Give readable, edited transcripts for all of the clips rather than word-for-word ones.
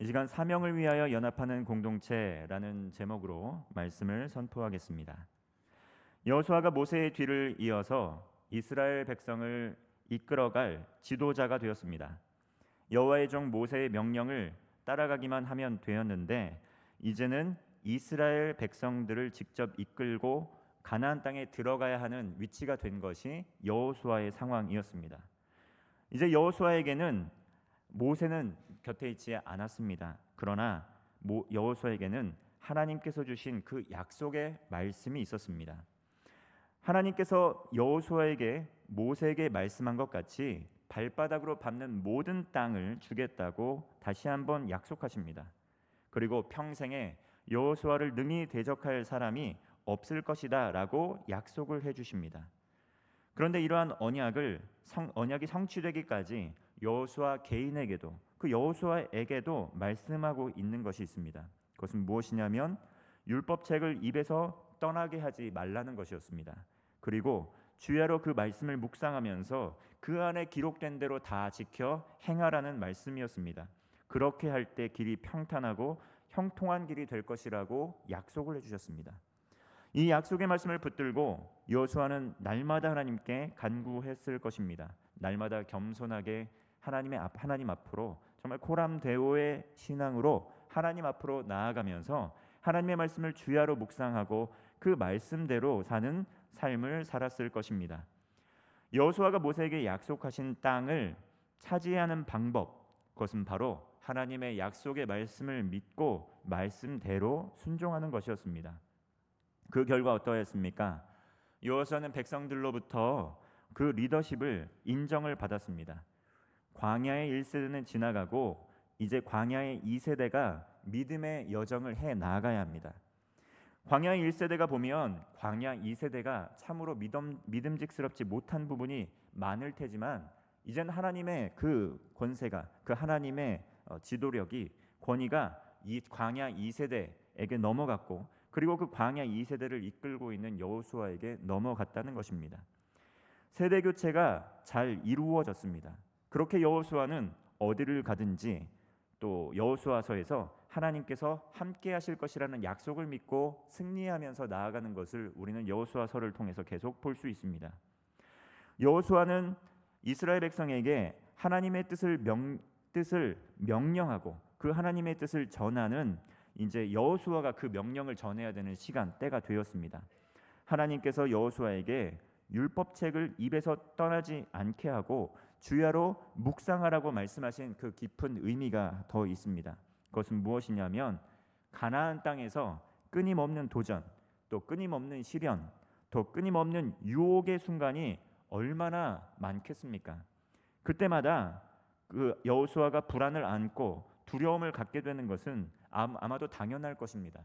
이 시간 사명을 위하여 연합하는 공동체라는 제목으로 말씀을 선포하겠습니다. 여호수아가 모세의 뒤를 이어서 이스라엘 백성을 이끌어갈 지도자가 되었습니다. 여호와의 종 모세의 명령을 따라가기만 하면 되었는데 이제는 이스라엘 백성들을 직접 이끌고 가나안 땅에 들어가야 하는 위치가 된 것이 여호수아의 상황이었습니다. 이제 여호수아에게는 모세는 곁에 있지 않았습니다. 그러나 여호수아에게는 하나님께서 주신 그 약속의 말씀이 있었습니다. 하나님께서 여호수아에게 모세에게 말씀한 것 같이 발바닥으로 밟는 모든 땅을 주겠다고 다시 한번 약속하십니다. 그리고 평생에 여호수아를 능히 대적할 사람이 없을 것이다 라고 약속을 해주십니다. 그런데 이러한 언약이 성취되기까지 여호수아 개인에게도 그 여호수아에게도 말씀하고 있는 것이 있습니다. 그것은 무엇이냐면 율법책을 입에서 떠나게 하지 말라는 것이었습니다. 그리고 주야로 그 말씀을 묵상하면서 그 안에 기록된 대로 다 지켜 행하라는 말씀이었습니다. 그렇게 할 때 길이 평탄하고 형통한 길이 될 것이라고 약속을 해주셨습니다. 이 약속의 말씀을 붙들고 여호수아는 날마다 하나님께 간구했을 것입니다. 날마다 겸손하게 하나님 앞으로 정말 코람데오의 신앙으로 하나님 앞으로 나아가면서 하나님의 말씀을 주야로 묵상하고 그 말씀대로 사는 삶을 살았을 것입니다. 여호수아가 모세에게 약속하신 땅을 차지하는 방법, 그것은 바로 하나님의 약속의 말씀을 믿고 말씀대로 순종하는 것이었습니다. 그 결과 어떠했습니까? 여호수아는 백성들로부터 그 리더십을 인정을 받았습니다. 광야의 1세대는 지나가고 이제 광야의 2세대가 믿음의 여정을 해 나가야 합니다. 광야의 1세대가 보면 광야 2세대가 참으로 믿음직스럽지 못한 부분이 많을 테지만 이젠 하나님의 그 권세가, 그 하나님의 지도력이, 권위가 이 광야 2세대에게 넘어갔고, 그리고 그 광야 2세대를 이끌고 있는 여호수아에게 넘어갔다는 것입니다. 세대 교체가 잘 이루어졌습니다. 그렇게 여호수아는 어디를 가든지 또 여호수아서에서 하나님께서 함께 하실 것이라는 약속을 믿고 승리하면서 나아가는 것을 우리는 여호수아서를 통해서 계속 볼 수 있습니다. 여호수아는 이스라엘 백성에게 하나님의 뜻을 명령하고 그 하나님의 뜻을 전하는, 이제 여호수아가 그 명령을 전해야 되는 시간, 때가 되었습니다. 하나님께서 여호수아에게 율법책을 입에서 떠나지 않게 하고 주야로 묵상하라고 말씀하신 그 깊은 의미가 더 있습니다. 그것은 무엇이냐면 가나안 땅에서 끊임없는 도전, 또 끊임없는 시련, 또 끊임없는 유혹의 순간이 얼마나 많겠습니까? 그때마다 그 여호수아가 불안을 안고 두려움을 갖게 되는 것은 아마도 당연할 것입니다.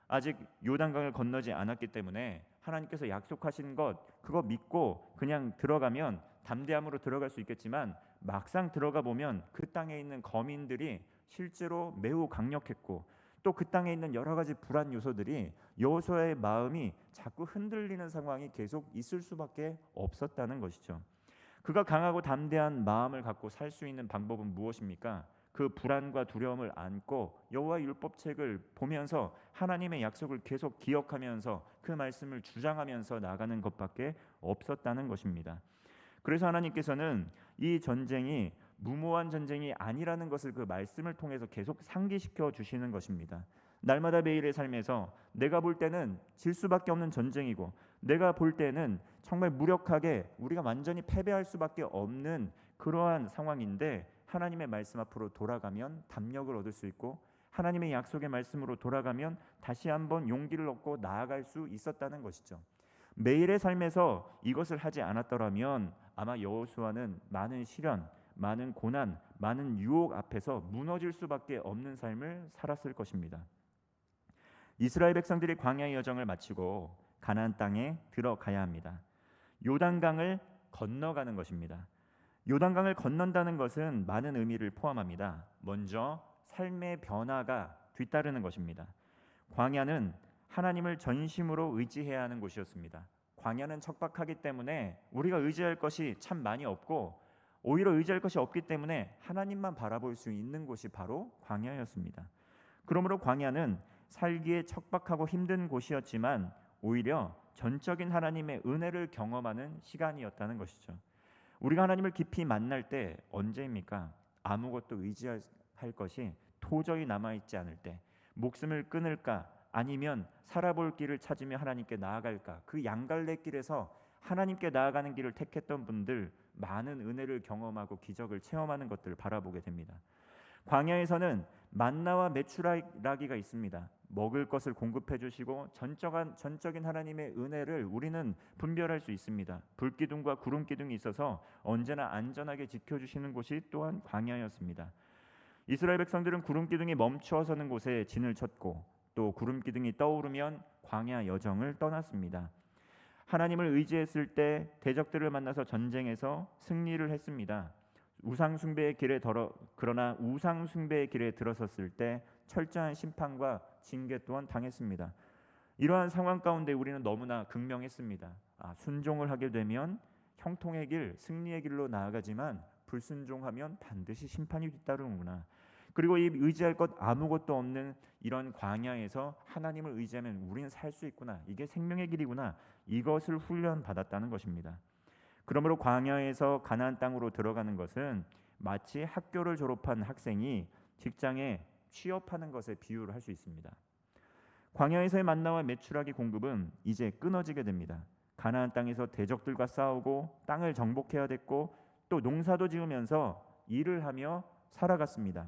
아직 요단강을 건너지 않았기 때문에 하나님께서 약속하신 것, 그거 믿고 그냥 들어가면 담대함으로 들어갈 수 있겠지만 막상 들어가 보면 그 땅에 있는 거민들이 실제로 매우 강력했고 또 그 땅에 있는 여러 가지 불안 요소들이 여호수아의 마음이 자꾸 흔들리는 상황이 계속 있을 수밖에 없었다는 것이죠. 그가 강하고 담대한 마음을 갖고 살 수 있는 방법은 무엇입니까? 그 불안과 두려움을 안고 여호와의 율법책을 보면서 하나님의 약속을 계속 기억하면서 그 말씀을 주장하면서 나가는 것밖에 없었다는 것입니다. 그래서 하나님께서는 이 전쟁이 무모한 전쟁이 아니라는 것을 그 말씀을 통해서 계속 상기시켜 주시는 것입니다. 날마다 매일의 삶에서 내가 볼 때는 질 수밖에 없는 전쟁이고, 내가 볼 때는 정말 무력하게 우리가 완전히 패배할 수밖에 없는 그러한 상황인데 하나님의 말씀 앞으로 돌아가면 담력을 얻을 수 있고, 하나님의 약속의 말씀으로 돌아가면 다시 한번 용기를 얻고 나아갈 수 있었다는 것이죠. 매일의 삶에서 이것을 하지 않았더라면 아마 여호수아는 많은 시련, 많은 고난, 많은 유혹 앞에서 무너질 수밖에 없는 삶을 살았을 것입니다. 이스라엘 백성들이 광야의 여정을 마치고 가나안 땅에 들어가야 합니다. 요단강을 건너가는 것입니다. 요단강을 건넌다는 것은 많은 의미를 포함합니다. 먼저 삶의 변화가 뒤따르는 것입니다. 광야는 하나님을 전심으로 의지해야 하는 곳이었습니다. 광야는 척박하기 때문에 우리가 의지할 것이 참 많이 없고 오히려 의지할 것이 없기 때문에 하나님만 바라볼 수 있는 곳이 바로 광야였습니다. 그러므로 광야는 살기에 척박하고 힘든 곳이었지만 오히려 전적인 하나님의 은혜를 경험하는 시간이었다는 것이죠. 우리가 하나님을 깊이 만날 때 언제입니까? 아무것도 의지할 것이 도저히 남아있지 않을 때, 목숨을 끊을까 아니면 살아볼 길을 찾으며 하나님께 나아갈까, 그 양갈래길에서 하나님께 나아가는 길을 택했던 분들, 많은 은혜를 경험하고 기적을 체험하는 것들을 바라보게 됩니다. 광야에서는 만나와 메추라기가 있습니다. 먹을 것을 공급해 주시고 전적인 하나님의 은혜를 우리는 분별할 수 있습니다. 불기둥과 구름기둥이 있어서 언제나 안전하게 지켜주시는 곳이 또한 광야였습니다. 이스라엘 백성들은 구름기둥이 멈추어서는 곳에 진을 쳤고 또 구름기둥이 떠오르면 광야 여정을 떠났습니다. 하나님을 의지했을 때 대적들을 만나서 전쟁에서 승리를 했습니다. 그러나 우상 숭배의 길에 들어섰을 때 철저한 심판과 징계 또한 당했습니다. 이러한 상황 가운데 우리는 너무나 극명했습니다. 순종을 하게 되면 형통의 길, 승리의 길로 나아가지만 불순종하면 반드시 심판이 뒤따르는구나. 그리고 이 의지할 것 아무것도 없는 이런 광야에서 하나님을 의지하면 우리는 살 수 있구나. 이게 생명의 길이구나. 이것을 훈련받았다는 것입니다. 그러므로 광야에서 가나안 땅으로 들어가는 것은 마치 학교를 졸업한 학생이 직장에 취업하는 것에 비유를 할 수 있습니다. 광야에서의 만나와 메추라기 공급은 이제 끊어지게 됩니다. 가나안 땅에서 대적들과 싸우고 땅을 정복해야 됐고 또 농사도 지으면서 일을 하며 살아갔습니다.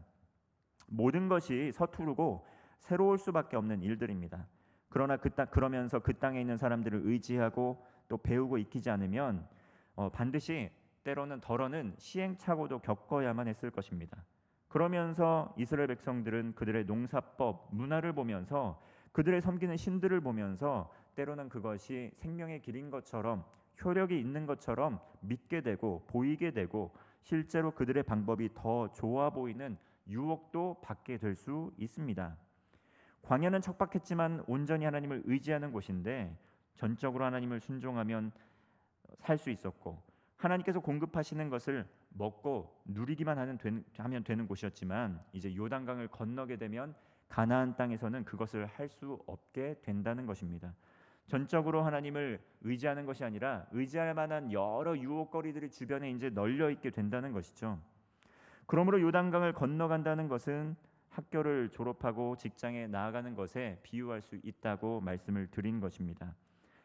모든 것이 서투르고 새로울 수밖에 없는 일들입니다. 그러나 그러면서 그 땅에 있는 사람들을 의지하고 또 배우고 익히지 않으면 반드시 때로는 덜어는 시행착오도 겪어야만 했을 것입니다. 그러면서 이스라엘 백성들은 그들의 농사법, 문화를 보면서 그들의 섬기는 신들을 보면서 때로는 그것이 생명의 길인 것처럼 효력이 있는 것처럼 믿게 되고 보이게 되고 실제로 그들의 방법이 더 좋아 보이는 유혹도 받게 될 수 있습니다. 광야는 척박했지만 온전히 하나님을 의지하는 곳인데 전적으로 하나님을 순종하면 살 수 있었고 하나님께서 공급하시는 것을 먹고 누리기만 하면 되는 곳이었지만 이제 요단강을 건너게 되면 가나안 땅에서는 그것을 할 수 없게 된다는 것입니다. 전적으로 하나님을 의지하는 것이 아니라 의지할 만한 여러 유혹거리들이 주변에 이제 널려 있게 된다는 것이죠. 그러므로 요단강을 건너간다는 것은 학교를 졸업하고 직장에 나아가는 것에 비유할 수 있다고 말씀을 드린 것입니다.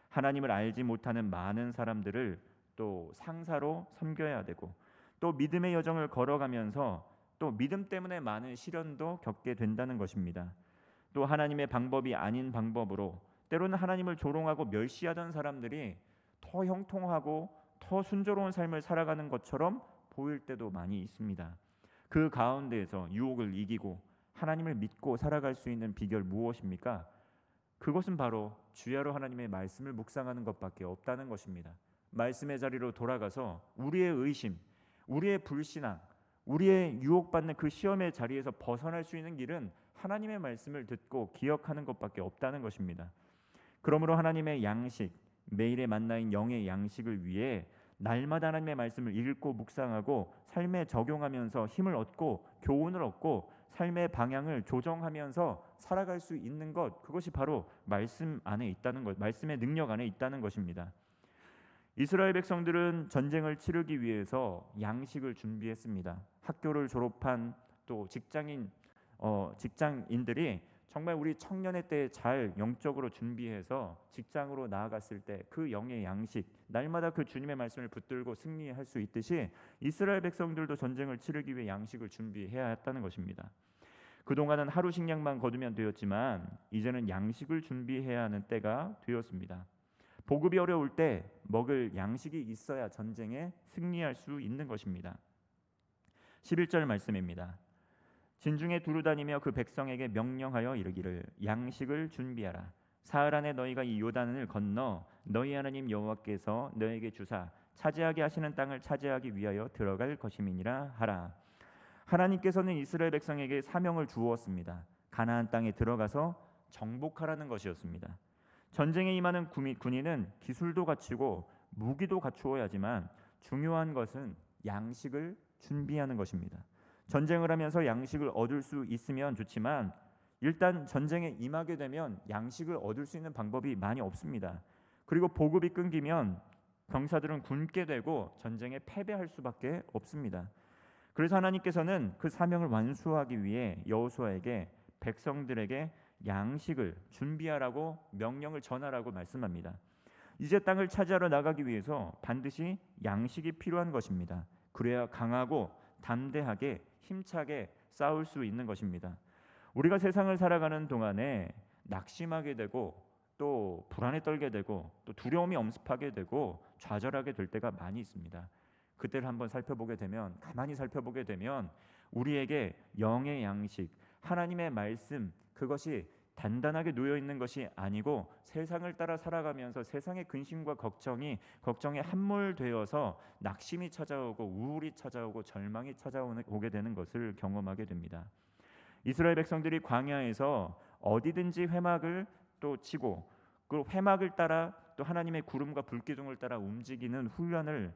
하나님을 알지 못하는 많은 사람들을 또 상사로 섬겨야 되고 또 믿음의 여정을 걸어가면서 또 믿음 때문에 많은 시련도 겪게 된다는 것입니다. 또 하나님의 방법이 아닌 방법으로 때로는 하나님을 조롱하고 멸시하던 사람들이 더 형통하고 더 순조로운 삶을 살아가는 것처럼 보일 때도 많이 있습니다. 그 가운데에서 유혹을 이기고 하나님을 믿고 살아갈 수 있는 비결 무엇입니까? 그것은 바로 주야로 하나님의 말씀을 묵상하는 것밖에 없다는 것입니다. 말씀의 자리로 돌아가서 우리의 의심, 우리의 불신앙, 우리의 유혹받는 그 시험의 자리에서 벗어날 수 있는 길은 하나님의 말씀을 듣고 기억하는 것밖에 없다는 것입니다. 그러므로 하나님의 양식, 매일의 만나인 영의 양식을 위해 날마다 하나님의 말씀을 읽고 묵상하고 삶에 적용하면서 힘을 얻고 교훈을 얻고 삶의 방향을 조정하면서 살아갈 수 있는 것, 그것이 바로 말씀 안에 있다는 것, 말씀의 능력 안에 있다는 것입니다. 이스라엘 백성들은 전쟁을 치르기 위해서 양식을 준비했습니다. 학교를 졸업한 또 직장인들이 정말 우리 청년의 때에 잘 영적으로 준비해서 직장으로 나아갔을 때 그 영의 양식, 날마다 그 주님의 말씀을 붙들고 승리할 수 있듯이 이스라엘 백성들도 전쟁을 치르기 위해 양식을 준비해야 했다는 것입니다. 그동안은 하루 식량만 거두면 되었지만 이제는 양식을 준비해야 하는 때가 되었습니다. 보급이 어려울 때 먹을 양식이 있어야 전쟁에 승리할 수 있는 것입니다. 11절 말씀입니다. 진중에 두루 다니며 그 백성에게 명령하여 이르기를 양식을 준비하라. 사흘 안에 너희가 이 요단을 건너 너희 하나님 여호와께서 너희에게 주사 차지하게 하시는 땅을 차지하기 위하여 들어갈 것임이니라 하라. 하나님께서는 이스라엘 백성에게 사명을 주었습니다. 가나안 땅에 들어가서 정복하라는 것이었습니다. 전쟁에 임하는 군인은 기술도 갖추고 무기도 갖추어야지만 중요한 것은 양식을 준비하는 것입니다. 전쟁을 하면서 양식을 얻을 수 있으면 좋지만 일단 전쟁에 임하게 되면 양식을 얻을 수 있는 방법이 많이 없습니다. 그리고 보급이 끊기면 병사들은 굶게 되고 전쟁에 패배할 수밖에 없습니다. 그래서 하나님께서는 그 사명을 완수하기 위해 여호수아에게 백성들에게 양식을 준비하라고 명령을 전하라고 말씀합니다. 이제 땅을 차지하러 나가기 위해서 반드시 양식이 필요한 것입니다. 그래야 강하고 담대하게 힘차게 싸울 수 있는 것입니다. 우리가 세상을 살아가는 동안에 낙심하게 되고 또 불안에 떨게 되고 또 두려움이 엄습하게 되고 좌절하게 될 때가 많이 있습니다. 그때를 한번 가만히 살펴보게 되면 우리에게 영의 양식, 하나님의 말씀, 그것이 단단하게 놓여 있는 것이 아니고 세상을 따라 살아가면서 세상의 근심과 걱정에 함몰되어서 낙심이 찾아오고 우울이 찾아오고 절망이 찾아오게 되는 것을 경험하게 됩니다. 이스라엘 백성들이 광야에서 어디든지 회막을 또 치고 그 회막을 따라 또 하나님의 구름과 불기둥을 따라 움직이는 훈련을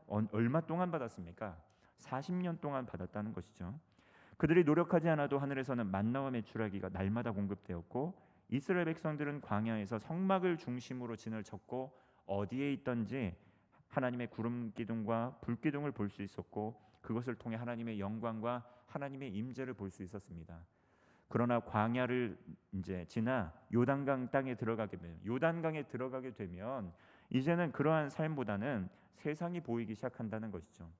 얼마 동안 받았습니까? 40년 동안 받았다는 것이죠. 그들이 노력하지 않아도 하늘에서는 만나와 메추라기가 날마다 공급되었고 이스라엘 백성들은 광야에서 성막을 중심으로 진을 쳤고 어디에 있든지 하나님의 구름 기둥과 불 기둥을 볼 수 있었고 그것을 통해 하나님의 영광과 하나님의 임재를 볼 수 있었습니다. 그러나 광야를 이제 지나 요단강 땅에 들어가게 되면 이제는 그러한 삶보다는 세상이 보이기 시작한다는 것이죠.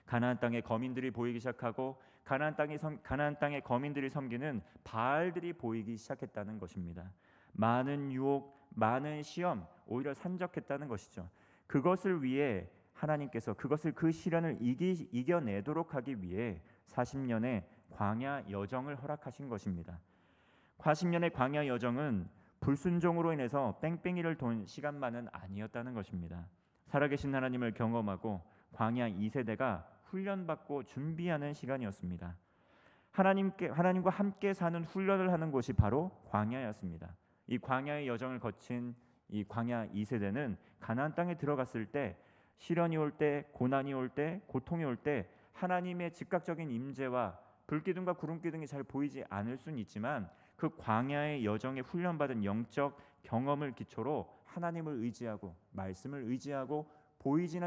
가나안 땅의 거민들이 보이기 시작하고 가나안 땅의 거민들이 섬기는 바알들이 보이기 시작했다는 것입니다. 많은 유혹, 많은 시험, 오히려 산적했다는 것이죠. 그것을 위해 하나님께서 그 시련을 이겨내도록 하기 위해 40년의 광야 여정을 허락하신 것입니다. 40년의 광야 여정은 불순종으로 인해서 뺑뺑이를 돈 시간만은 아니었다는 것입니다. 살아계신 하나님을 경험하고 광야 2세대가 훈련받고 준비하는 시간이었습니다. 하나님과 함께 사는 훈련을 하는 곳이 바로 광야였습니다. 이 광야의 여정을 거친 이 광야 2세대는 가나안 땅에 들어갔을 때 시련이 올 때, 고난이 올 때, 고통이 올 때 하나님의 즉각적인 임재와 불기둥과 구름기둥이 잘 보이지 않을 수는 있지만 그 광야의 여정에 훈련받은 영적 경험을 기초로 하나님을 의지하고 말씀을 의지하고 보이지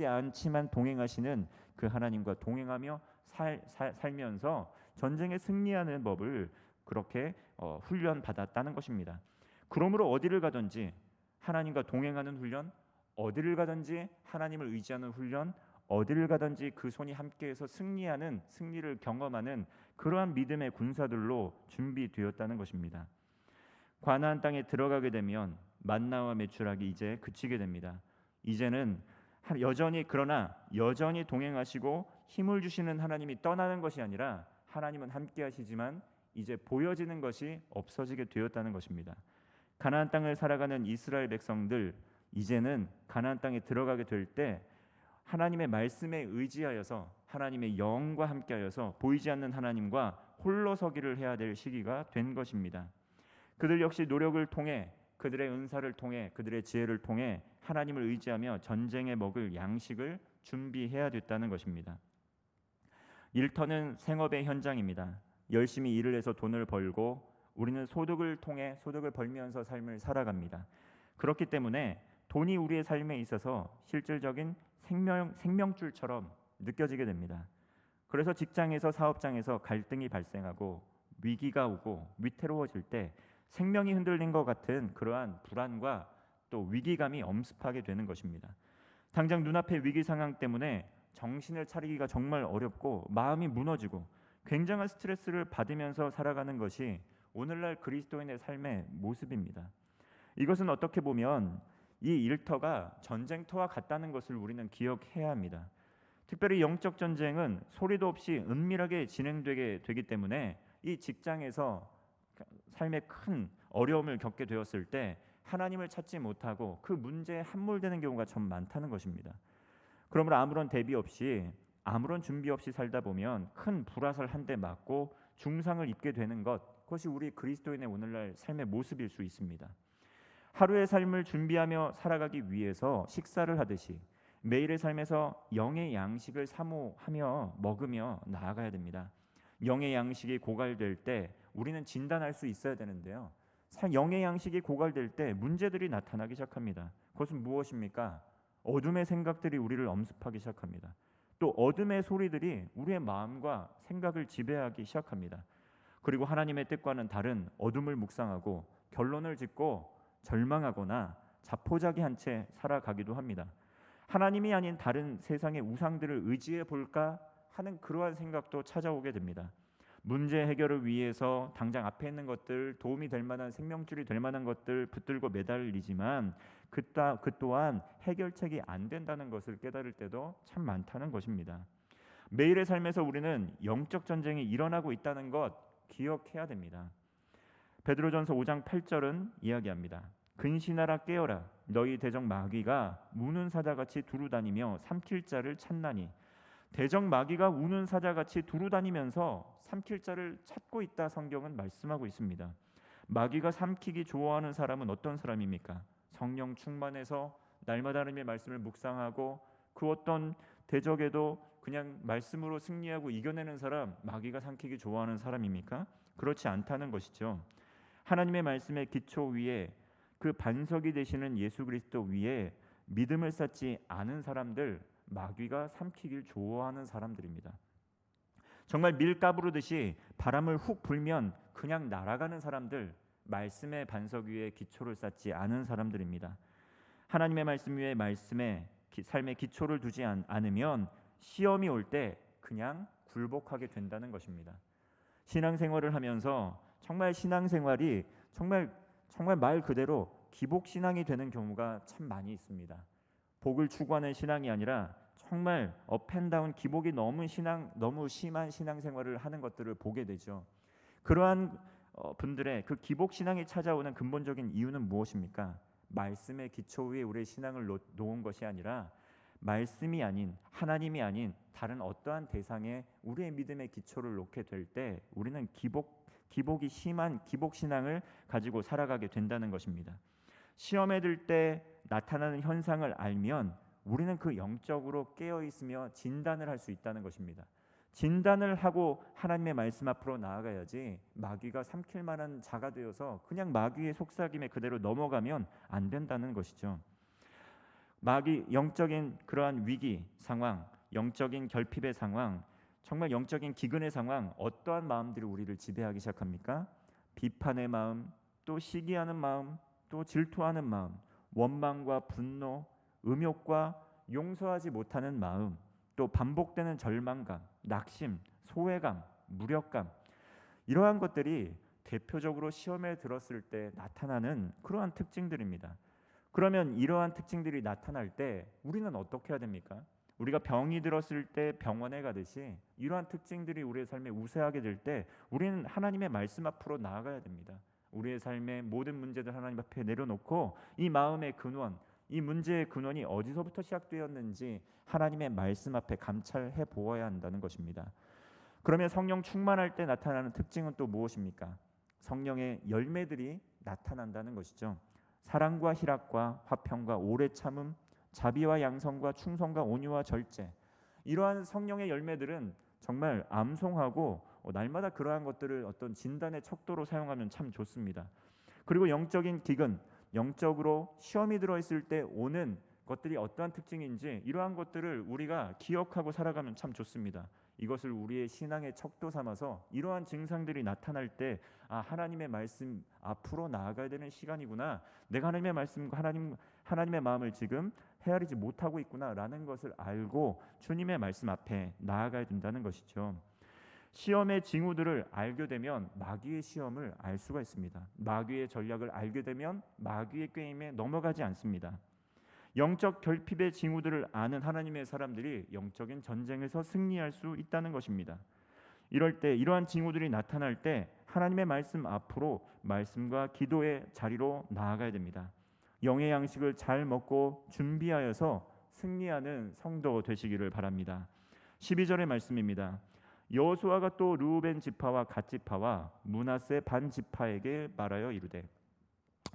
않지만 동행하시는 그 하나님과 동행하며 살면서 전쟁에 승리하는 법을 그렇게 훈련받았다는 것입니다. 그러므로 어디를 가든지 하나님과 동행하는 훈련, 어디를 가든지 하나님을 의지하는 훈련, 어디를 가든지 그 손이 함께해서 승리를 경험하는 그러한 믿음의 군사들로 준비되었다는 것입니다. 가나안 땅에 들어가게 되면 만나와 메추라기 이제 그치게 됩니다. 이제는 여전히 동행하시고 힘을 주시는 하나님이 떠나는 것이 아니라 하나님은 함께 하시지만 이제 보여지는 것이 없어지게 되었다는 것입니다. 가나안 땅을 살아가는 이스라엘 백성들 이제는 가나안 땅에 들어가게 될 때 하나님의 말씀에 의지하여서 하나님의 영과 함께하여서 보이지 않는 하나님과 홀로 서기를 해야 될 시기가 된 것입니다. 그들 역시 노력을 통해 그들의 은사를 통해 그들의 지혜를 통해 하나님을 의지하며 전쟁에 먹을 양식을 준비해야 됐다는 것입니다. 일터는 생업의 현장입니다. 열심히 일을 해서 돈을 벌고 우리는 소득을 벌면서 삶을 살아갑니다. 그렇기 때문에 돈이 우리의 삶에 있어서 실질적인 생명줄처럼 느껴지게 됩니다. 그래서 직장에서 사업장에서 갈등이 발생하고 위기가 오고 위태로워질 때 생명이 흔들린 것 같은 그러한 불안과 또 위기감이 엄습하게 되는 것입니다. 당장 눈앞의 위기 상황 때문에 정신을 차리기가 정말 어렵고 마음이 무너지고 굉장한 스트레스를 받으면서 살아가는 것이 오늘날 그리스도인의 삶의 모습입니다. 이것은 어떻게 보면 이 일터가 전쟁터와 같다는 것을 우리는 기억해야 합니다. 특별히 영적 전쟁은 소리도 없이 은밀하게 진행되게 되기 때문에 이 직장에서 삶에 큰 어려움을 겪게 되었을 때 하나님을 찾지 못하고 그 문제에 함몰되는 경우가 참 많다는 것입니다. 그러므로 아무런 대비 없이 아무런 준비 없이 살다 보면 큰 불화살 한 대 맞고 중상을 입게 되는 그것이 우리 그리스도인의 오늘날 삶의 모습일 수 있습니다. 하루의 삶을 준비하며 살아가기 위해서 식사를 하듯이 매일의 삶에서 영의 양식을 사모하며 먹으며 나아가야 됩니다. 영의 양식이 고갈될 때 우리는 진단할 수 있어야 되는데요. 영의 양식이 고갈될 때 문제들이 나타나기 시작합니다. 그것은 무엇입니까? 어둠의 생각들이 우리를 엄습하기 시작합니다. 또 어둠의 소리들이 우리의 마음과 생각을 지배하기 시작합니다. 그리고 하나님의 뜻과는 다른 어둠을 묵상하고 결론을 짓고 절망하거나 자포자기한 채 살아가기도 합니다. 하나님이 아닌 다른 세상의 우상들을 의지해 볼까 하는 그러한 생각도 찾아오게 됩니다. 문제 해결을 위해서 당장 앞에 있는 것들, 도움이 될 만한 생명줄이 될 만한 것들 붙들고 매달리지만 그 또한 해결책이 안 된다는 것을 깨달을 때도 참 많다는 것입니다. 매일의 삶에서 우리는 영적 전쟁이 일어나고 있다는 것 기억해야 됩니다. 베드로전서 5장 8절은 이야기합니다. 근신하라 깨어라 너희 대적 마귀가 우는 사자같이 두루다니며 삼킬 자를 찾나니. 대적 마귀가 우는 사자같이 두루다니면서 삼킬 자를 찾고 있다 성경은 말씀하고 있습니다. 마귀가 삼키기 좋아하는 사람은 어떤 사람입니까? 성령 충만해서 날마다 하나님의 말씀을 묵상하고 그 어떤 대적에도 그냥 말씀으로 승리하고 이겨내는 사람, 마귀가 삼키기 좋아하는 사람입니까? 그렇지 않다는 것이죠. 하나님의 말씀의 기초 위에 그 반석이 되시는 예수 그리스도 위에 믿음을 쌓지 않은 사람들, 마귀가 삼키길 좋아하는 사람들입니다. 정말 밀가부르듯이 바람을 훅 불면 그냥 날아가는 사람들, 말씀의 반석 위에 기초를 쌓지 않은 사람들입니다. 하나님의 말씀 위에 삶의 기초를 두지 않으면 시험이 올 때 그냥 굴복하게 된다는 것입니다. 신앙생활을 하면서 정말 신앙생활이 정말 말 그대로 기복신앙이 되는 경우가 참 많이 있습니다. 복을 추구하는 신앙이 아니라 정말 업앤다운 기복이 너무 심한 신앙생활을 하는 것들을 보게 되죠. 그러한 분들의 그 기복신앙이 찾아오는 근본적인 이유는 무엇입니까? 말씀의 기초 위에 우리의 신앙을 놓은 것이 아니라 말씀이 아닌 하나님이 아닌 다른 어떠한 대상에 우리의 믿음의 기초를 놓게 될 때 우리는 기복이 심한 기복신앙을 가지고 살아가게 된다는 것입니다. 시험에 들 때 나타나는 현상을 알면 우리는 그 영적으로 깨어있으며 진단을 할 수 있다는 것입니다. 진단을 하고 하나님의 말씀 앞으로 나아가야지 마귀가 삼킬 만한 자가 되어서 그냥 마귀의 속삭임에 그대로 넘어가면 안 된다는 것이죠. 영적인 그러한 위기 상황, 영적인 결핍의 상황, 정말 영적인 기근의 상황, 어떠한 마음들이 우리를 지배하기 시작합니까? 비판의 마음, 또 시기하는 마음, 또 질투하는 마음, 원망과 분노, 음욕과 용서하지 못하는 마음, 또 반복되는 절망감, 낙심, 소외감, 무력감, 이러한 것들이 대표적으로 시험에 들었을 때 나타나는 그러한 특징들입니다. 그러면 이러한 특징들이 나타날 때 우리는 어떻게 해야 됩니까? 우리가 병이 들었을 때 병원에 가듯이 이러한 특징들이 우리의 삶에 우세하게 될 때 우리는 하나님의 말씀 앞으로 나아가야 됩니다. 우리의 삶의 모든 문제들 하나님 앞에 내려놓고 이 마음의 근원, 이 문제의 근원이 어디서부터 시작되었는지 하나님의 말씀 앞에 감찰해 보아야 한다는 것입니다. 그러면 성령 충만할 때 나타나는 특징은 또 무엇입니까? 성령의 열매들이 나타난다는 것이죠. 사랑과 희락과 화평과 오래 참음, 자비와 양성과 충성과 온유와 절제, 이러한 성령의 열매들은 정말 암송하고 날마다 그러한 것들을 어떤 진단의 척도로 사용하면 참 좋습니다. 그리고 영적인 기근, 영적으로 시험이 들어있을 때 오는 것들이 어떠한 특징인지 이러한 것들을 우리가 기억하고 살아가면 참 좋습니다. 이것을 우리의 신앙의 척도 삼아서 이러한 증상들이 나타날 때 하나님의 말씀 앞으로 나아가야 되는 시간이구나, 내가 하나님의 말씀과 하나님의 마음을 지금 헤아리지 못하고 있구나라는 것을 알고 주님의 말씀 앞에 나아가야 된다는 것이죠. 시험의 징후들을 알게 되면 마귀의 시험을 알 수가 있습니다. 마귀의 전략을 알게 되면 마귀의 게임에 넘어가지 않습니다. 영적 결핍의 징후들을 아는 하나님의 사람들이 영적인 전쟁에서 승리할 수 있다는 것입니다. 이럴 때 이러한 징후들이 나타날 때 하나님의 말씀 앞으로 말씀과 기도의 자리로 나아가야 됩니다. 영의 양식을 잘 먹고 준비하여서 승리하는 성도 되시기를 바랍니다. 12절의 말씀입니다. 여호수아가 또 르우벤 지파와 갓 지파와 므낫세 반 지파에게 말하여 이르되,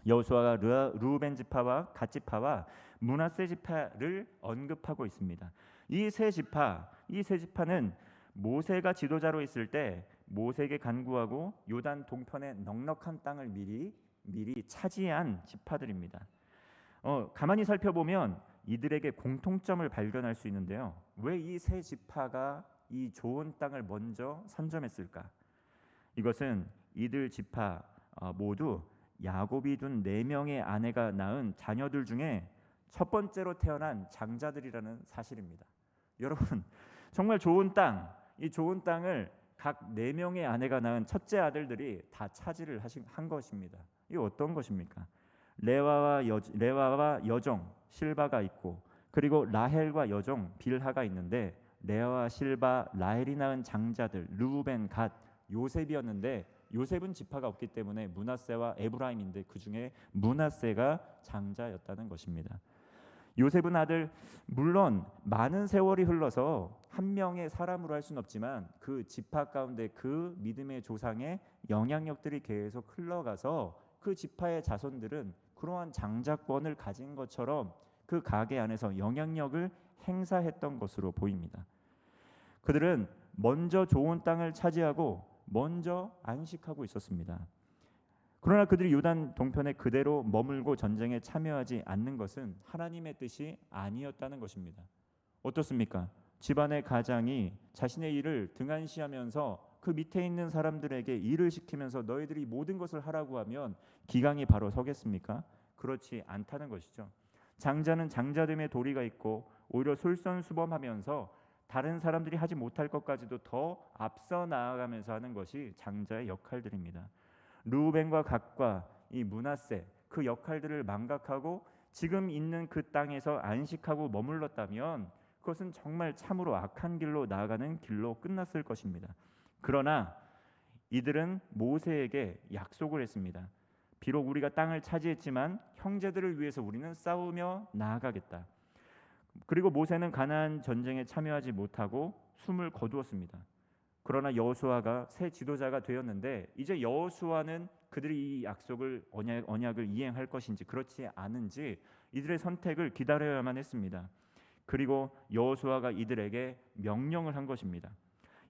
여호수아가 르우벤 지파와 갓 지파와 므낫세 지파를 언급하고 있습니다. 이 세 지파는 모세가 지도자로 있을 때 모세에게 간구하고 요단 동편의 넉넉한 땅을 미리 차지한 지파들입니다. 가만히 살펴보면 이들에게 공통점을 발견할 수 있는데요. 왜 이 세 지파가 이 좋은 땅을 먼저 선점했을까? 이것은 이들 지파 모두 야곱이 둔 4명의 아내가 낳은 자녀들 중에 첫 번째로 태어난 장자들이라는 사실입니다. 여러분, 정말 좋은 땅, 이 좋은 땅을 각 4명의 아내가 낳은 첫째 아들들이 다 차지를 한 것입니다. 이 어떤 것입니까? 레와와 여종 실바가 있고, 그리고 라헬과 여종 빌하가 있는데, 레아와 실바, 라헬이 낳은 장자들 르우벤, 갓, 요셉이었는데 요셉은 지파가 없기 때문에 므낫세와 에브라임인데 그 중에 므낫세가 장자였다는 것입니다. 요셉은 아들, 물론 많은 세월이 흘러서 한 명의 사람으로 할 수는 없지만 그 지파 가운데 그 믿음의 조상의 영향력들이 계속 흘러가서 그 지파의 자손들은 그러한 장자권을 가진 것처럼 그 가계 안에서 영향력을 행사했던 것으로 보입니다. 그들은 먼저 좋은 땅을 차지하고 먼저 안식하고 있었습니다. 그러나 그들이 요단 동편에 그대로 머물고 전쟁에 참여하지 않는 것은 하나님의 뜻이 아니었다는 것입니다. 어떻습니까? 집안의 가장이 자신의 일을 등한시하면서 그 밑에 있는 사람들에게 일을 시키면서 너희들이 모든 것을 하라고 하면 기강이 바로 서겠습니까? 그렇지 않다는 것이죠. 장자는 장자됨의 도리가 있고 오히려 솔선수범하면서 다른 사람들이 하지 못할 것까지도 더 앞서 나아가면서 하는 것이 장자의 역할들입니다. 르우벤과 갓과 이 므낫세, 그 역할들을 망각하고 지금 있는 그 땅에서 안식하고 머물렀다면 그것은 정말 참으로 악한 길로 나아가는 길로 끝났을 것입니다. 그러나 이들은 모세에게 약속을 했습니다. 비록 우리가 땅을 차지했지만 형제들을 위해서 우리는 싸우며 나아가겠다. 그리고 모세는 가나안 전쟁에 참여하지 못하고 숨을 거두었습니다. 그러나 여호수아가 새 지도자가 되었는데 이제 여호수아는 그들이 이 약속을 언약을 이행할 것인지 그렇지 않은지 이들의 선택을 기다려야만 했습니다. 그리고 여호수아가 이들에게 명령을 한 것입니다.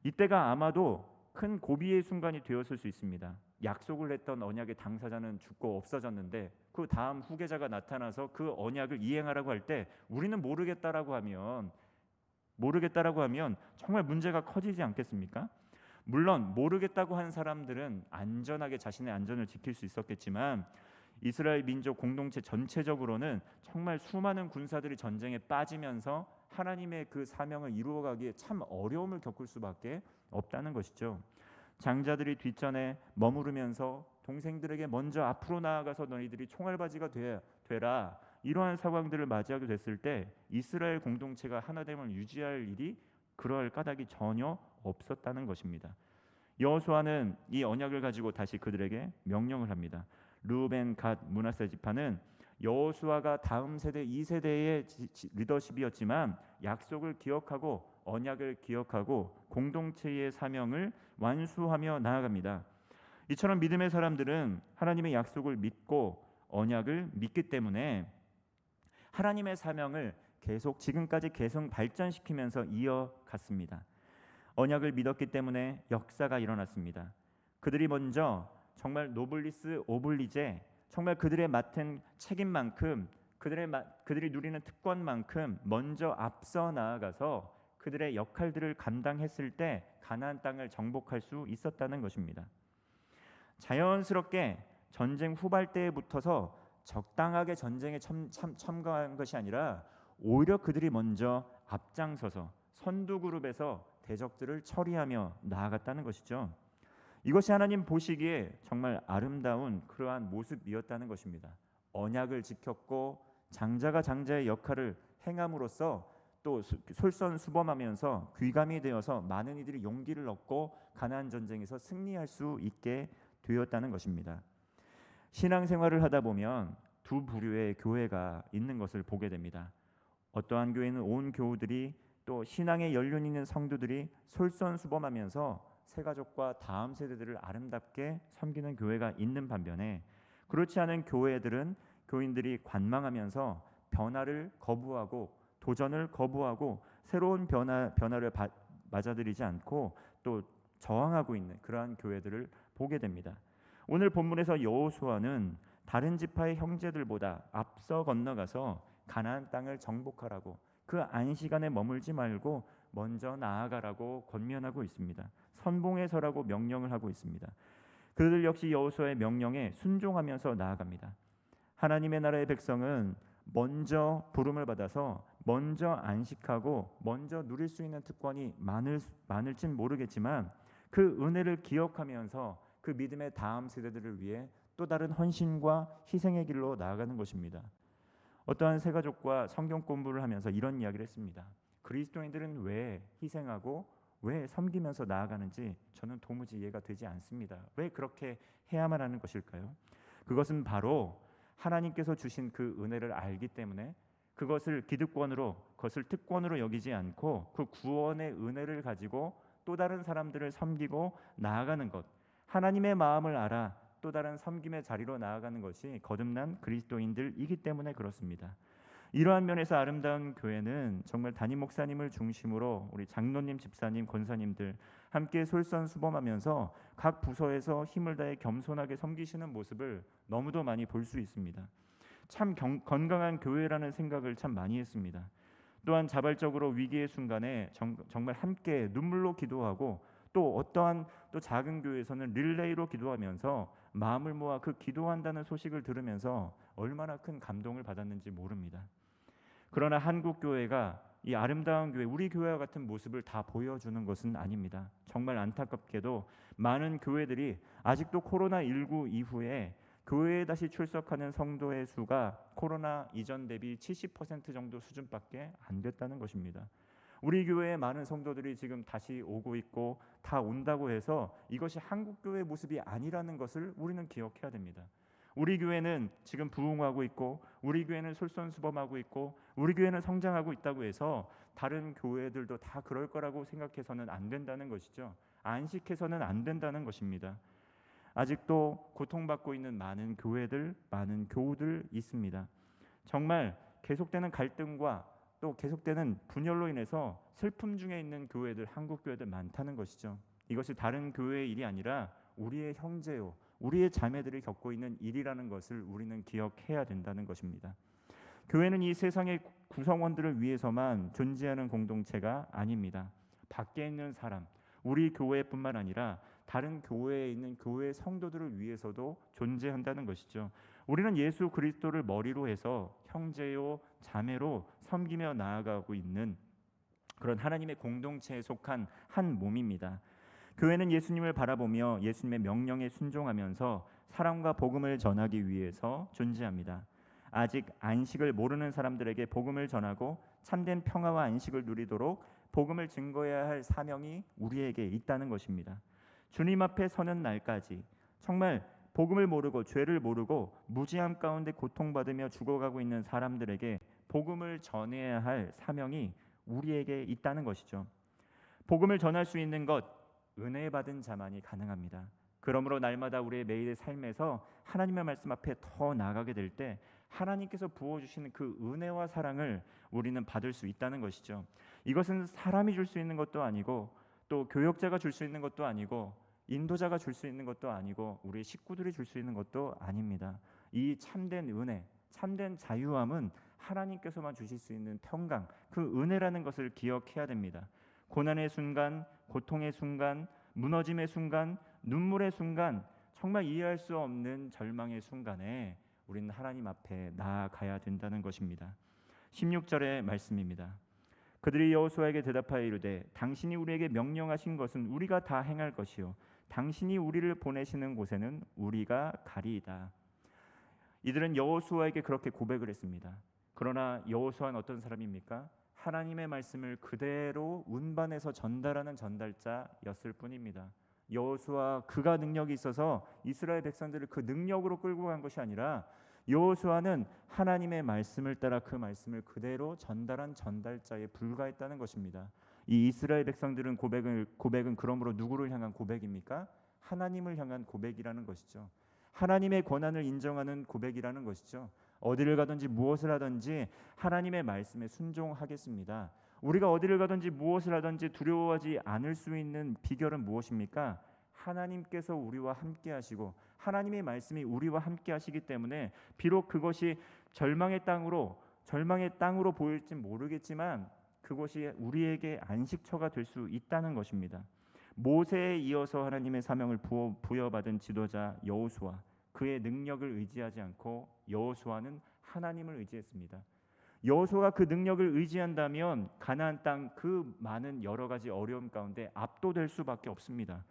이때가 아마도 큰 고비의 순간이 되었을 수 있습니다. 약속을 했던 언약의 당사자는 죽고 없어졌는데 그 다음 후계자가 나타나서 그 언약을 이행하라고 할 때 우리는 모르겠다라고 하면 정말 문제가 커지지 않겠습니까? 물론 모르겠다고 한 사람들은 안전하게 자신의 안전을 지킬 수 있었겠지만 이스라엘 민족 공동체 전체적으로는 정말 수많은 군사들이 전쟁에 빠지면서 하나님의 그 사명을 이루어가기에 참 어려움을 겪을 수밖에 없다는 것이죠. 장자들이 뒷전에 머무르면서 동생들에게 먼저 앞으로 나아가서 너희들이 총알바지가 되라 이러한 상황들을 맞이하게 됐을 때 이스라엘 공동체가 하나됨을 유지할 일이 그럴 까닭이 전혀 없었다는 것입니다. 여호수아는 이 언약을 가지고 다시 그들에게 명령을 합니다. 르우벤, 갓, 므낫세 지파는 여호수아가 다음 세대 2세대의 리더십이었지만 약속을 기억하고 언약을 기억하고 공동체의 사명을 완수하며 나아갑니다. 이처럼 믿음의 사람들은 하나님의 약속을 믿고 언약을 믿기 때문에 하나님의 사명을 지금까지 계속 발전시키면서 이어갔습니다. 언약을 믿었기 때문에 역사가 일어났습니다. 그들이 먼저 정말 노블리스 오블리제, 정말 그들의 맡은 책임만큼 그들이 누리는 특권만큼 먼저 앞서 나아가서 그들의 역할들을 감당했을 때 가나안 땅을 정복할 수 있었다는 것입니다. 자연스럽게 전쟁 후발대에 붙어서 적당하게 전쟁에 참가한 것이 아니라 오히려 그들이 먼저 앞장서서 선두그룹에서 대적들을 처리하며 나아갔다는 것이죠. 이것이 하나님 보시기에 정말 아름다운 그러한 모습이었다는 것입니다. 언약을 지켰고 장자가 장자의 역할을 행함으로써 또 솔선수범하면서 귀감이 되어서 많은 이들이 용기를 얻고 가나안 전쟁에서 승리할 수 있게 되었다는 것입니다. 신앙생활을 하다 보면 두 부류의 교회가 있는 것을 보게 됩니다. 어떠한 교회는 온 교우들이 또 신앙의 연륜 있는 성도들이 솔선수범하면서 새가족과 다음 세대들을 아름답게 섬기는 교회가 있는 반면에 그렇지 않은 교인들이 관망하면서 변화를 거부하고 도전을 거부하고 새로운 변화를 맞아들이지 않고 또 저항하고 있는 그러한 교회들을 보게 됩니다. 오늘 본문에서 여호수아는 다른 지파의 형제들보다 앞서 건너가서 가나안 땅을 정복하라고, 그 안식안에 머물지 말고 먼저 나아가라고 권면하고 있습니다. 선봉에 서라고 명령을 하고 있습니다. 그들 역시 여호수아의 명령에 순종하면서 나아갑니다. 하나님의 나라의 백성은 먼저 부름을 받아서 먼저 안식하고 먼저 누릴 수 있는 특권이 많을진 모르겠지만 그 은혜를 기억하면서 그 믿음의 다음 세대들을 위해 또 다른 헌신과 희생의 길로 나아가는 것입니다. 어떠한 새가족과 성경 공부를 하면서 이런 이야기를 했습니다. 그리스도인들은 왜 희생하고 왜 섬기면서 나아가는지 저는 도무지 이해가 되지 않습니다. 왜 그렇게 해야만 하는 것일까요? 그것은 바로 하나님께서 주신 그 은혜를 알기 때문에 그것을 기득권으로, 그것을 특권으로 여기지 않고 그 구원의 은혜를 가지고 또 다른 사람들을 섬기고 나아가는 것, 하나님의 마음을 알아 또 다른 섬김의 자리로 나아가는 것이 거듭난 그리스도인들이기 때문에 그렇습니다. 이러한 면에서 아름다운 교회는 정말 담임 목사님을 중심으로 우리 장로님, 집사님, 권사님들 함께 솔선수범하면서 각 부서에서 힘을 다해 겸손하게 섬기시는 모습을 너무도 많이 볼 수 있습니다. 참 건강한 교회라는 생각을 참 많이 했습니다. 또한 자발적으로 위기의 순간에 정말 함께 눈물로 기도하고 또 어떠한 또 작은 교회에서는 릴레이로 기도하면서 마음을 모아 그 기도한다는 소식을 들으면서 얼마나 큰 감동을 받았는지 모릅니다. 그러나 한국 교회가 이 아름다운 교회, 우리 교회와 같은 모습을 다 보여주는 것은 아닙니다. 정말 안타깝게도 많은 교회들이 아직도 코로나19 이후에 교회에 다시 출석하는 성도의 수가 코로나 이전 대비 70% 정도 수준밖에 안 됐다는 것입니다. 우리 교회의 많은 성도들이 지금 다시 오고 있고 다 온다고 해서 이것이 한국 교회의 모습이 아니라는 것을 우리는 기억해야 됩니다. 우리 교회는 지금 부흥하고 있고 우리 교회는 솔선수범하고 있고 우리 교회는 성장하고 있다고 해서 다른 교회들도 다 그럴 거라고 생각해서는 안 된다는 것이죠. 안식해서는 안 된다는 것입니다. 아직도 고통받고 있는 많은 교회들, 많은 교우들 있습니다. 정말 계속되는 갈등과 또 계속되는 분열로 인해서 슬픔 중에 있는 교회들, 한국 교회들 많다는 것이죠. 이것이 다른 교회의 일이 아니라 우리의 형제요, 우리의 자매들이 겪고 있는 일이라는 것을 우리는 기억해야 된다는 것입니다. 교회는 이 세상의 구성원들을 위해서만 존재하는 공동체가 아닙니다. 밖에 있는 사람, 우리 교회뿐만 아니라 다른 교회에 있는 교회 성도들을 위해서도 존재한다는 것이죠. 우리는 예수 그리스도를 머리로 해서 형제요 자매로 섬기며 나아가고 있는 그런 하나님의 공동체에 속한 한 몸입니다. 교회는 예수님을 바라보며 예수님의 명령에 순종하면서 사랑과 복음을 전하기 위해서 존재합니다. 아직 안식을 모르는 사람들에게 복음을 전하고 참된 평화와 안식을 누리도록 복음을 증거해야 할 사명이 우리에게 있다는 것입니다. 주님 앞에 서는 날까지 정말 복음을 모르고 죄를 모르고 무지함 가운데 고통받으며 죽어가고 있는 사람들에게 복음을 전해야 할 사명이 우리에게 있다는 것이죠. 복음을 전할 수 있는 것, 은혜 받은 자만이 가능합니다. 그러므로 날마다 우리의 매일의 삶에서 하나님의 말씀 앞에 더 나아가게 될 때 하나님께서 부어주시는 그 은혜와 사랑을 우리는 받을 수 있다는 것이죠. 이것은 사람이 줄 수 있는 것도 아니고 또 교역자가 줄 수 있는 것도 아니고 인도자가 줄 수 있는 것도 아니고 우리 식구들이 줄 수 있는 것도 아닙니다. 이 참된 은혜, 참된 자유함은 하나님께서만 주실 수 있는 평강, 그 은혜라는 것을 기억해야 됩니다. 고난의 순간, 고통의 순간, 무너짐의 순간, 눈물의 순간, 정말 이해할 수 없는 절망의 순간에 우리는 하나님 앞에 나아가야 된다는 것입니다. 16절의 말씀입니다. 그들이 여호수아에게 대답하여 이르되 당신이 우리에게 명령하신 것은 우리가 다 행할 것이요 당신이 우리를 보내시는 곳에는 우리가 가리이다. 이들은 여호수아에게 그렇게 고백을 했습니다. 그러나 여호수아는 어떤 사람입니까? 하나님의 말씀을 그대로 운반해서 전달하는 전달자였을 뿐입니다. 여호수아 그가 능력이 있어서 이스라엘 백성들을 그 능력으로 끌고 간 것이 아니라 여호수아는 하나님의 말씀을 따라 그 말씀을 그대로 전달한 전달자에 불과했다는 것입니다. 이 이스라엘 백성들은 고백은 그러므로 누구를 향한 고백입니까? 하나님을 향한 고백이라는 것이죠. 하나님의 권한을 인정하는 고백이라는 것이죠. 어디를 가든지 무엇을 하든지 하나님의 말씀에 순종하겠습니다. 우리가 어디를 가든지 무엇을 하든지 두려워하지 않을 수 있는 비결은 무엇입니까? 하나님께서 우리와 함께 하시고 하나님의 말씀이 우리와 함께 하시기 때문에 비록 그것이 절망의 땅으로 보일지 모르겠지만 그것이 우리에게 안식처가 될 수 있다는 것입니다. 모세에 이어서 하나님의 사명을 부여받은 지도자 여호수아, 그의 능력을 의지하지 않고 여호수아는 하나님을 의지했습니다. 여호수아가 그 능력을 의지한다면 가나안 땅 그 많은 여러 가지 어려움 가운데 압도될 수밖에 없습니다.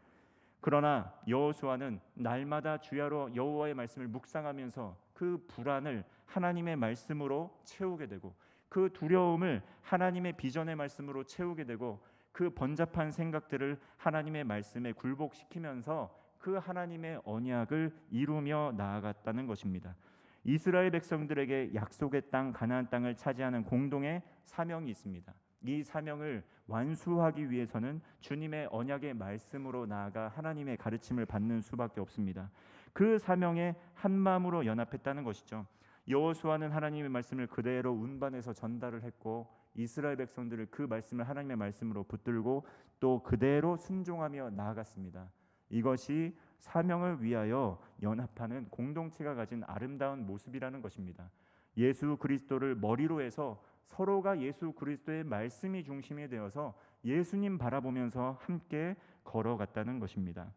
그러나 여호수아는 날마다 주야로 여호와의 말씀을 묵상하면서 그 불안을 하나님의 말씀으로 채우게 되고 그 두려움을 하나님의 비전의 말씀으로 채우게 되고 그 번잡한 생각들을 하나님의 말씀에 굴복시키면서 그 하나님의 언약을 이루며 나아갔다는 것입니다. 이스라엘 백성들에게 약속의 땅 가나안 땅을 차지하는 공동의 사명이 있습니다. 이 사명을 완수하기 위해서는 주님의 언약의 말씀으로 나아가 하나님의 가르침을 받는 수밖에 없습니다. 그 사명에 한 마음으로 연합했다는 것이죠. 여호수아는 하나님의 말씀을 그대로 운반해서 전달을 했고 이스라엘 백성들을 그 말씀을 하나님의 말씀으로 붙들고 또 그대로 순종하며 나아갔습니다. 이것이 사명을 위하여 연합하는 공동체가 가진 아름다운 모습이라는 것입니다. 예수 그리스도를 머리로 해서 서로가 예수 그리스도의 말씀이 중심이 되어서 예수님 바라보면서 함께 걸어갔다는 것입니다.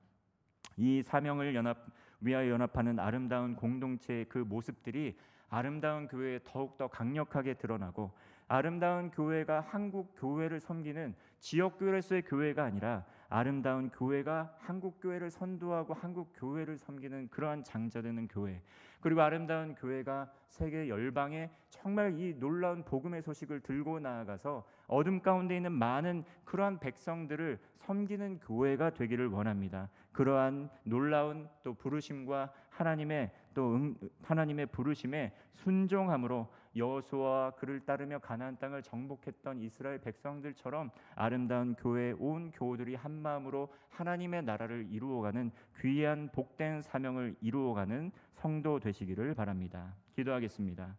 이 사명을 위하여 연합하는 아름다운 공동체의 그 모습들이 아름다운 교회에 더욱더 강력하게 드러나고 아름다운 교회가 한국 교회를 섬기는 지역 교회로서의 교회가 아니라 아름다운 교회가 한국 교회를 선도하고 한국 교회를 섬기는 그러한 장자되는 교회, 그리고 아름다운 교회가 세계 열방에 정말 이 놀라운 복음의 소식을 들고 나아가서 어둠 가운데 있는 많은 그러한 백성들을 섬기는 교회가 되기를 원합니다. 그러한 놀라운 또 부르심과 하나님의 부르심에 순종함으로 여호수아와 그를 따르며 가나안 땅을 정복했던 이스라엘 백성들처럼 아름다운 교회 온 교우들이 한 마음으로 하나님의 나라를 이루어가는 귀한 복된 사명을 이루어가는 성도 되시기를 바랍니다. 기도하겠습니다.